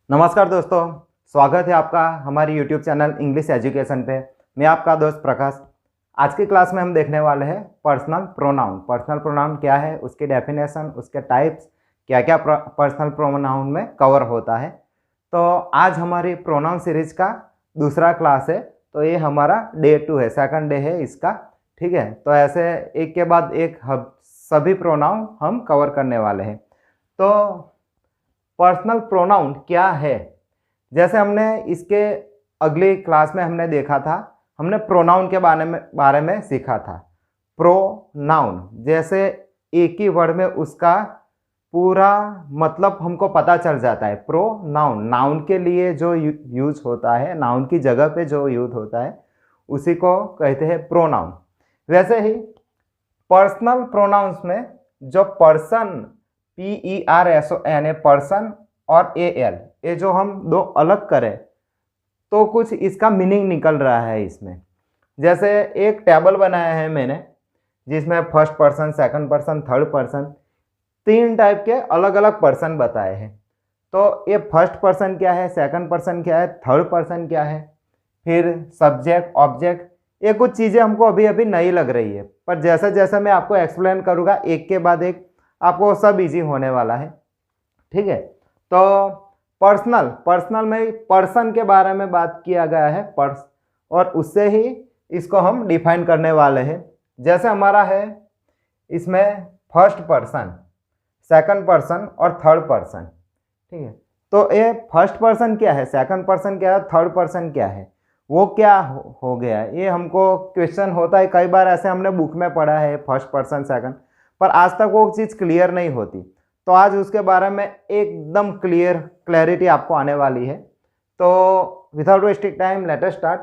नमस्कार दोस्तों, स्वागत है आपका हमारी यूट्यूब चैनल इंग्लिश एजुकेशन पे। मैं आपका दोस्त प्रकाश। आज की क्लास में हम देखने वाले हैं पर्सनल प्रोनाउन। पर्सनल प्रोनाउन क्या है, उसकी डेफिनेशन, उसके टाइप्स, क्या क्या पर्सनल प्रोनाउन में कवर होता है। तो आज हमारी प्रोनाउन सीरीज का दूसरा क्लास है। तो ये हमारा डे 2 है, सेकंड डे है इसका। ठीक है, तो ऐसे एक के बाद एक सभी प्रोनाउन हम कवर करने वाले हैं। तो पर्सनल प्रोनाउन क्या है, जैसे हमने इसके अगली क्लास में हमने देखा था, हमने प्रोनाउन के बारे में सीखा था। प्रोनाउन जैसे एक ही वर्ड में उसका पूरा मतलब हमको पता चल जाता है। प्रोनाउन नाउन के लिए जो यूज होता है, नाउन की जगह पे जो यूज होता है, उसी को कहते हैं प्रोनाउन। वैसे ही पर्सनल प्रोनाउंस में जो पर्सन PERSON पर्सन और AL, ये जो हम दो अलग करें तो कुछ इसका मीनिंग निकल रहा है इसमें। जैसे एक टेबल बनाया है मैंने, जिसमें first person, second person, third person, तीन टाइप के अलग अलग पर्सन बताए हैं। तो ये फर्स्ट पर्सन क्या है, सेकंड पर्सन क्या है, थर्ड पर्सन क्या है, फिर सब्जेक्ट, ऑब्जेक्ट, ये कुछ चीज़ें हमको अभी अभी नई लग रही है, पर जैसे जैसे मैं आपको एक्सप्लेन करूँगा एक के बाद एक, आपको सब इजी होने वाला है। ठीक है, तो पर्सनल में पर्सन के बारे में बात किया गया है, पर्स, और उससे ही इसको हम डिफाइन करने वाले हैं। जैसे हमारा है इसमें फर्स्ट पर्सन, सेकंड पर्सन और थर्ड पर्सन। ठीक है, तो ये फर्स्ट पर्सन क्या है, सेकंड पर्सन क्या है, थर्ड पर्सन क्या है, वो क्या हो गया, ये हमको क्वेश्चन होता है कई बार। ऐसे हमने बुक में पढ़ा है फर्स्ट पर्सन सेकंड, पर आज तक वो चीज़ क्लियर नहीं होती। तो आज उसके बारे में एकदम क्लैरिटी आपको आने वाली है। तो without wasting time let us start.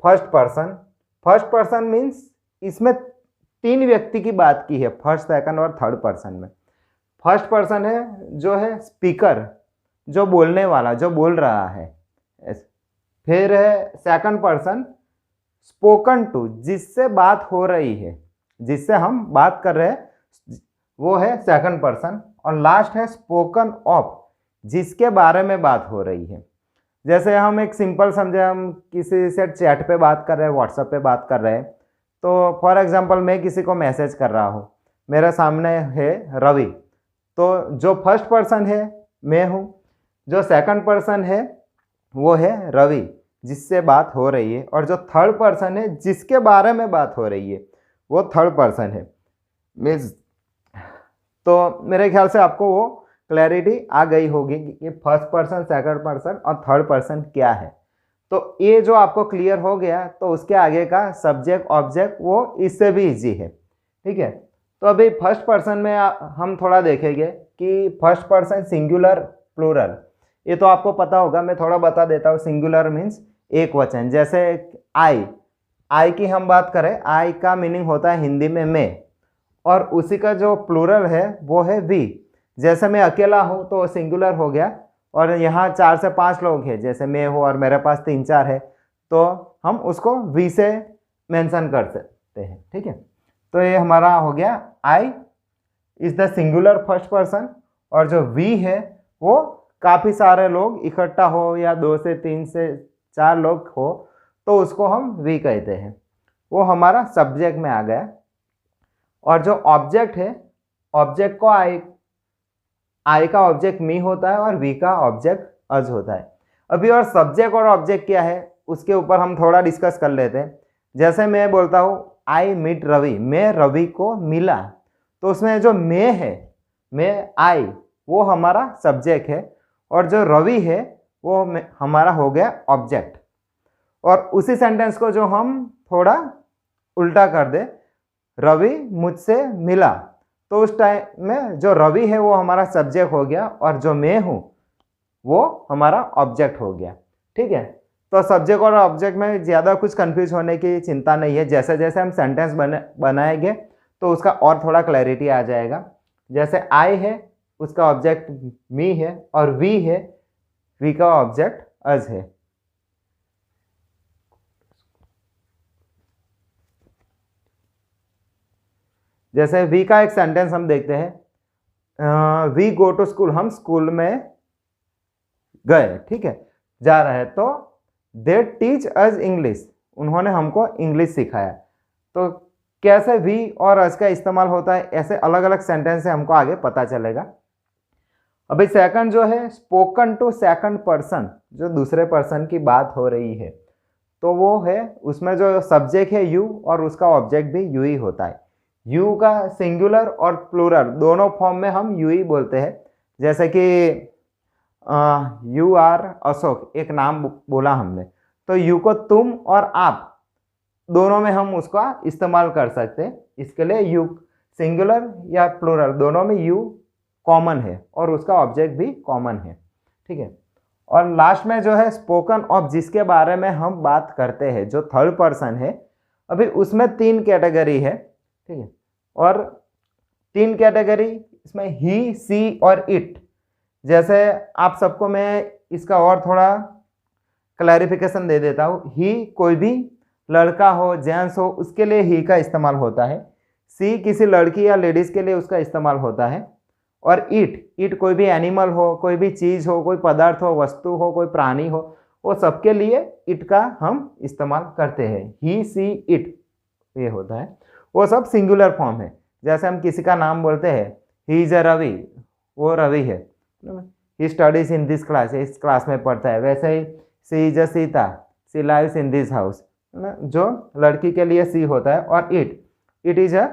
First person means इसमें तीन व्यक्ति की बात की है, फर्स्ट, सेकंड और थर्ड पर्सन में। फर्स्ट पर्सन है जो है स्पीकर, जो बोलने वाला, जो बोल रहा है। फिर है सेकंड पर्सन स्पोकन टू, जिससे बात हो रही है, जिससे हम बात कर रहे हैं, वो है सेकंड पर्सन। और लास्ट है स्पोकन ऑफ, जिसके बारे में बात हो रही है। जैसे हम एक सिंपल समझे, हम किसी से चैट पे बात कर रहे हैं, व्हाट्सएप पे बात कर रहे हैं। तो फॉर एग्जांपल मैं किसी को मैसेज कर रहा हूँ, मेरे सामने है रवि, तो जो फर्स्ट पर्सन है मैं हूँ, जो सेकंड पर्सन है वो है रवि जिससे बात हो रही है, और जो थर्ड पर्सन है जिसके बारे में बात हो रही है वो थर्ड पर्सन है। मीन्स, तो मेरे ख्याल से आपको वो क्लैरिटी आ गई होगी कि फर्स्ट पर्सन, सेकंड पर्सन और थर्ड पर्सन क्या है। तो ये जो आपको क्लियर हो गया, तो उसके आगे का सब्जेक्ट, ऑब्जेक्ट, वो इससे भी इजी है। ठीक है, तो अभी फर्स्ट पर्सन में हम थोड़ा देखेंगे कि फर्स्ट पर्सन सिंगुलर, प्लूरल, ये तो आपको पता होगा, मैं थोड़ा बता देता हूँ। सिंगुलर मीन्स एक वचन। जैसे आई की हम बात करें, आई का मीनिंग होता है हिंदी में मैं, और उसी का जो प्लूरल है वो है वी। जैसे मैं अकेला हूँ तो सिंगुलर हो गया, और यहाँ 4 से 5 लोग हैं, जैसे मैं हूँ और मेरे पास 3-4 है, तो हम उसको वी से मेंशन कर सकते हैं। ठीक है, तो ये हमारा हो गया I is the singular first person, और जो वी है वो काफ़ी सारे लोग इकट्ठा हो, या 2 से 3 से 4 लोग हो, तो उसको हम वी कहते हैं। वो हमारा सब्जेक्ट में आ गया। और जो ऑब्जेक्ट है, ऑब्जेक्ट को आई का ऑब्जेक्ट मी होता है और वी का ऑब्जेक्ट अज होता है। अभी और सब्जेक्ट और ऑब्जेक्ट क्या है उसके ऊपर हम थोड़ा डिस्कस कर लेते हैं। जैसे मैं बोलता हूँ आई मीट रवि, मैं रवि को मिला, तो उसमें जो मैं है, मैं आई, वो हमारा सब्जेक्ट है, और जो रवि है वो हमारा हो गया ऑब्जेक्ट। और उसी सेंटेंस को जो हम थोड़ा उल्टा कर दे, रवि मुझसे मिला, तो उस टाइम में जो रवि है वो हमारा सब्जेक्ट हो गया, और जो मैं हूँ वो हमारा ऑब्जेक्ट हो गया। ठीक है, तो सब्जेक्ट और ऑब्जेक्ट में ज़्यादा कुछ कंफ्यूज होने की चिंता नहीं है। जैसे जैसे हम सेंटेंस बनाएंगे तो उसका और थोड़ा क्लैरिटी आ जाएगा। जैसे आई है, उसका ऑब्जेक्ट मी है, और वी है, वी का ऑब्जेक्ट अज है। जैसे वी का एक सेंटेंस हम देखते हैं, वी गो टू स्कूल, हम स्कूल में गए, ठीक है, जा रहे हैं, तो दे टीच अस इंग्लिश, उन्होंने हमको इंग्लिश सिखाया। तो कैसे वी और अस का इस्तेमाल होता है, ऐसे अलग अलग सेंटेंस से हमको आगे पता चलेगा। अभी सेकंड जो है स्पोकन टू सेकंड पर्सन, जो दूसरे पर्सन की बात हो रही है, तो वो है उसमें जो सब्जेक्ट है यू और उसका ऑब्जेक्ट भी यू ही होता है। यू का सिंगुलर और प्लूरल दोनों फॉर्म में हम यू ही बोलते हैं। जैसे कि यू आर अशोक, एक नाम बोला हमने, तो यू को तुम और आप दोनों में हम उसका इस्तेमाल कर सकते हैं। इसके लिए यू सिंगुलर या प्लूरल दोनों में यू कॉमन है और उसका ऑब्जेक्ट भी कॉमन है, ठीक है। और लास्ट में जो है स्पोकन ऑफ, जिसके बारे में हम बात करते हैं, जो थर्ड पर्सन है, अभी उसमें 3 कैटेगरी है, ठीक है। और 3 कैटेगरी इसमें ही, सी और इट। जैसे आप सबको मैं इसका और थोड़ा क्लैरिफिकेशन दे देता हूँ। ही कोई भी लड़का हो, जेंट्स हो, उसके लिए ही का इस्तेमाल होता है। सी किसी लड़की या लेडीज के लिए उसका इस्तेमाल होता है। और इट कोई भी एनिमल हो, कोई भी चीज़ हो, कोई पदार्थ हो, वस्तु हो, कोई प्राणी हो, वो सबके लिए इट का हम इस्तेमाल करते हैं। ही, सी, इट ये होता है, वो सब सिंगुलर फॉर्म है। जैसे हम किसी का नाम बोलते हैं, ही इज़ अ रवि, वो रवि है, he studies in this class, इस क्लास में पढ़ता है। वैसे ही she is a Sita, she lives in this house, है ना, जो लड़की के लिए सी होता है। और इट इज अ,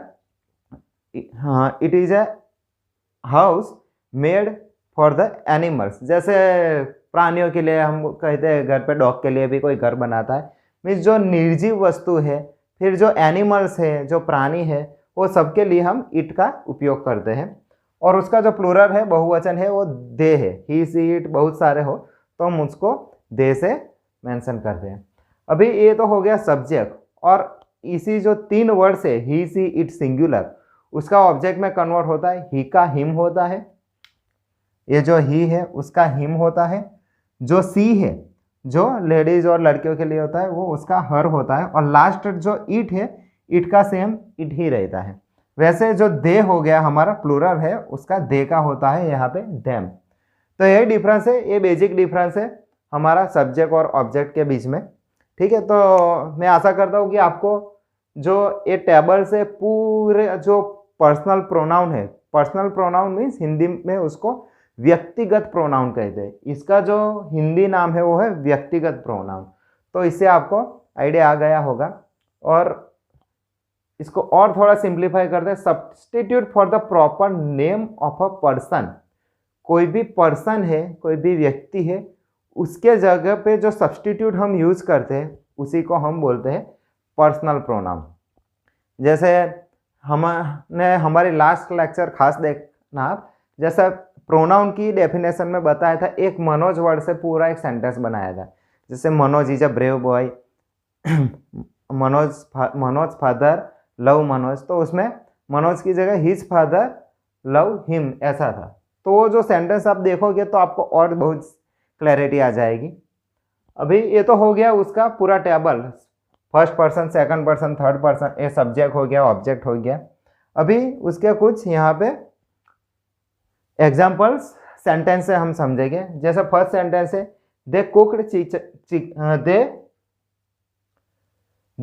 हाँ, it is a house made for the animals. जैसे प्राणियों के लिए हम कहते हैं घर पे डॉग के लिए भी कोई घर बनाता है, मीन्स जो निर्जीव वस्तु है, फिर जो एनिमल्स है, जो प्राणी है, वो सबके लिए हम इट का उपयोग करते हैं। और उसका जो प्लूरल है, बहुवचन है, वो दे है। ही, सी, इट बहुत सारे हो तो हम उसको दे से मेंशन करते हैं। अभी ये तो हो गया सब्जेक्ट। और इसी जो 3 वर्ड से ही, सी, इट सिंगुलर, उसका ऑब्जेक्ट में कन्वर्ट होता है। ही का हिम होता है, ये जो ही है उसका हिम होता है। जो सी है, जो लेडीज और लड़कियों के लिए होता है, वो उसका हर होता है। और लास्ट जो इट है, इट का सेम इट ही रहता है। वैसे जो दे हो गया हमारा प्लूरल है, उसका दे का होता है यहाँ पे देम। तो यही डिफरेंस है, ये बेसिक डिफरेंस है हमारा सब्जेक्ट और ऑब्जेक्ट के बीच में, ठीक है। तो मैं आशा करता हूँ कि आपको जो ये टेबल से पूरे जो पर्सनल प्रोनाउन है, पर्सनल प्रोनाउन मीन्स हिंदी में उसको व्यक्तिगत प्रोनाउन कहते हैं। इसका जो हिंदी नाम है वो है व्यक्तिगत प्रोनाउन। तो इससे आपको आइडिया आ गया होगा। और इसको और थोड़ा सिंप्लीफाई करते हैं। Substitute for the proper name of a person, कोई भी पर्सन है, कोई भी व्यक्ति है, उसके जगह पे जो सब्स्टिट्यूट हम यूज करते हैं उसी को हम बोलते हैं पर्सनल प्रोनाउन। जैसे हमने हमारे लास्ट लेक्चर खास देखना, जैसा प्रोनाउन की डेफिनेशन में बताया था, एक मनोज वर्ड से पूरा एक सेंटेंस बनाया था। जैसे Manoj is a brave boy, Manoj father love Manoj, तो उसमें मनोज की जगह हिज फादर लव हिम ऐसा था। तो वो जो सेंटेंस आप देखोगे तो आपको और बहुत क्लैरिटी आ जाएगी। अभी ये तो हो गया उसका पूरा table, first person, second person, third person, ये सब्जेक्ट हो गया, ऑब्जेक्ट हो गया। अभी उसके कुछ यहाँ पे एग्जाम्पल्स सेंटेंस से हम समझेंगे। जैसे फर्स्ट सेंटेंस है, they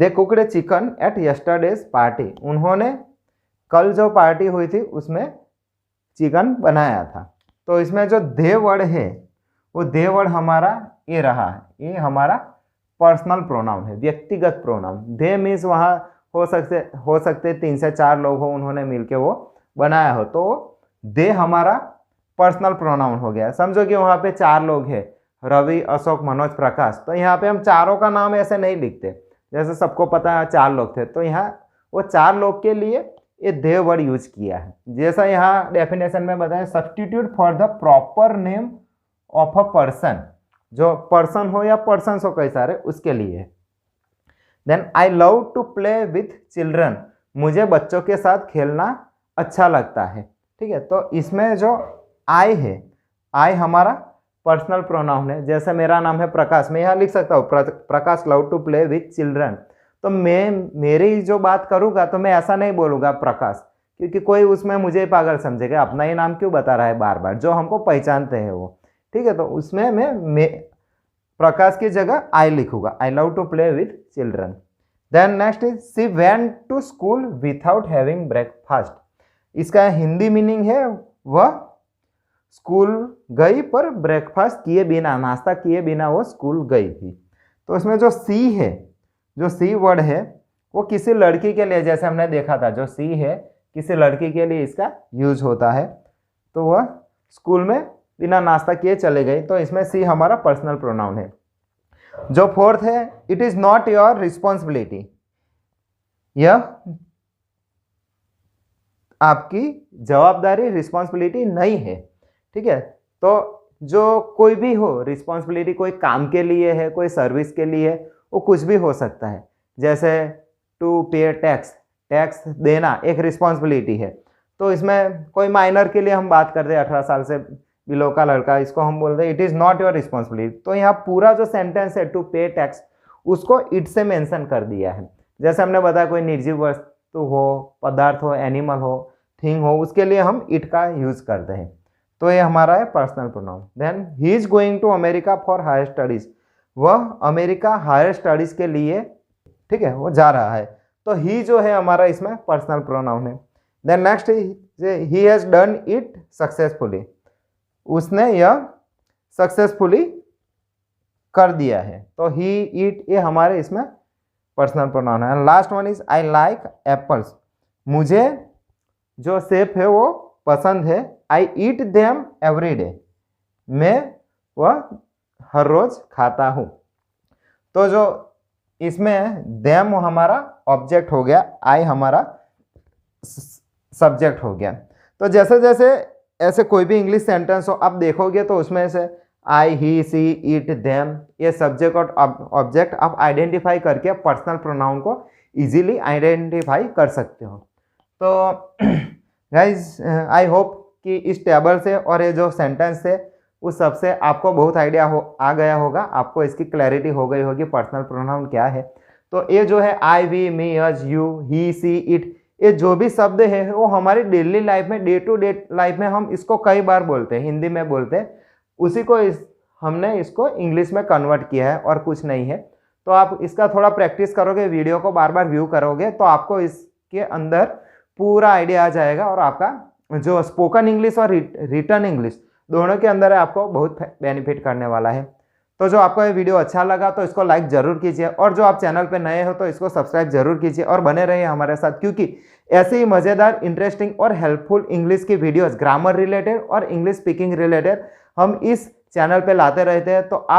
cooked chicken at yesterday's party, उन्होंने कल जो पार्टी हुई थी उसमें चिकन बनाया था। तो इसमें जो दे वर्ड है, वो दे वर्ड हमारा ये रहा है, ये हमारा पर्सनल प्रोनाउन है, व्यक्तिगत प्रोनाउन। दे मीन्स वहाँ हो सकते 3 से 4 लोग हो, उन्होंने मिलके वो बनाया हो, तो दे हमारा पर्सनल प्रोनाउन हो गया। समझो कि वहाँ पे 4 लोग हैं, रवि, अशोक, मनोज, प्रकाश। तो यहाँ पे हम चारों का नाम ऐसे नहीं लिखते, जैसे सबको पता है 4 लोग थे, तो यहाँ वो 4 लोग के लिए ये दे वर्ड यूज किया है। जैसा यहाँ डेफिनेशन में बताया, substitute for the proper name of a person, जो पर्सन हो या पर्सन्स हो कई सारे, उसके लिए। Then I love to play with children, मुझे बच्चों के साथ खेलना अच्छा लगता है, ठीक है। तो इसमें जो आई है, आई हमारा पर्सनल प्रोनाउन है। जैसे मेरा नाम है प्रकाश, मैं यहाँ लिख सकता हूँ Prakash love to play with children. तो मैं मेरी जो बात करूँगा तो मैं ऐसा नहीं बोलूँगा प्रकाश, क्योंकि कोई उसमें मुझे पागल समझेगा, अपना ही नाम क्यों बता रहा है बार बार, जो हमको पहचानते हैं वो, ठीक है, तो उसमें मैं प्रकाश की जगह आई लिखूंगा, I love to play with children. Then next is she went to school without having breakfast. इसका हिंदी मीनिंग है वह स्कूल गई पर ब्रेकफास्ट किए बिना, नाश्ता किए बिना वो स्कूल गई थी। तो इसमें जो सी है, जो सी वर्ड है वो किसी लड़की के लिए, जैसे हमने देखा था, जो सी है किसी लड़की के लिए इसका यूज होता है। तो वह स्कूल में बिना नाश्ता किए चले गई, तो इसमें सी हमारा पर्सनल प्रोनाउन है। जो फोर्थ है, it is not your responsibility. यह आपकी जवाबदारी, रिस्पॉन्सिबिलिटी नहीं है, ठीक है। तो जो कोई भी हो रिस्पॉन्सिबिलिटी, कोई काम के लिए है, कोई सर्विस के लिए, वो कुछ भी हो सकता है। जैसे टू पे टैक्स, टैक्स देना एक रिस्पॉन्सिबिलिटी है। तो इसमें कोई माइनर के लिए हम बात करते हैं, 18 साल से बिलो का लड़का, इसको हम बोलते हैं it is not your responsibility. तो यहाँ पूरा जो सेंटेंस है टू पे टैक्स, उसको इट से मेंशन कर दिया है। जैसे हमने बताया कोई निर्जीव वस्तु हो, पदार्थ हो, एनिमल हो, थिंग हो, उसके लिए हम इट का यूज करते हैं। तो ये हमारा है personal pronoun. Then he is going to America for higher studies. वह अमेरिका हायर स्टडीज के लिए, ठीक है, वो जा रहा है। तो ही जो है हमारा इसमें पर्सनल प्रोनाउन है। Then next he has done it successfully. उसने यह सक्सेसफुली कर दिया है। तो ही, इट, ये हमारे इसमें पर्सनल प्रोनाउन है। Last one is I like apples. मुझे जो सेब है वो पसंद है। आई ईट देम एवरी डे। मैं वह हर रोज खाता हूँ। तो जो इसमें देम हमारा ऑब्जेक्ट हो गया, आई हमारा सब्जेक्ट हो गया। तो जैसे जैसे ऐसे कोई भी इंग्लिश सेंटेंस हो आप देखोगे तो उसमें से आई, ही, सी, इट, देम, ये सब्जेक्ट और ऑब्जेक्ट आप आइडेंटिफाई करके पर्सनल प्रोनाउन को इजीली आइडेंटिफाई कर सकते हो। तो गाइज आई होप कि इस टेबल से और ये जो सेंटेंस है उस सबसे आपको बहुत आइडिया आ गया होगा, आपको इसकी क्लैरिटी हो गई होगी पर्सनल प्रोनाउन क्या है। तो ये जो है I, we, me, us, you, he, she, it, ये जो भी शब्द है वो हमारी डेली लाइफ में, डे टू डे लाइफ में हम इसको कई बार बोलते हैं, हिंदी में बोलते हैं, उसी को हमने इसको इंग्लिश में कन्वर्ट किया है और कुछ नहीं है। तो आप इसका थोड़ा प्रैक्टिस करोगे, वीडियो को बार बार व्यू करोगे तो आपको इसके अंदर पूरा आइडिया आ जाएगा और आपका जो स्पोकन इंग्लिश और रिटन इंग्लिश दोनों के अंदर आपको बहुत बेनिफिट करने वाला है। तो जो आपको ये वीडियो अच्छा लगा तो इसको लाइक जरूर कीजिए, और जो आप चैनल पे नए हो तो इसको सब्सक्राइब जरूर कीजिए और बने रहिए हमारे साथ, क्योंकि ऐसे ही मज़ेदार, इंटरेस्टिंग और हेल्पफुल इंग्लिश की वीडियोस, ग्रामर रिलेटेड और इंग्लिश स्पीकिंग रिलेटेड हम इस चैनल पे लाते रहते हैं। तो आप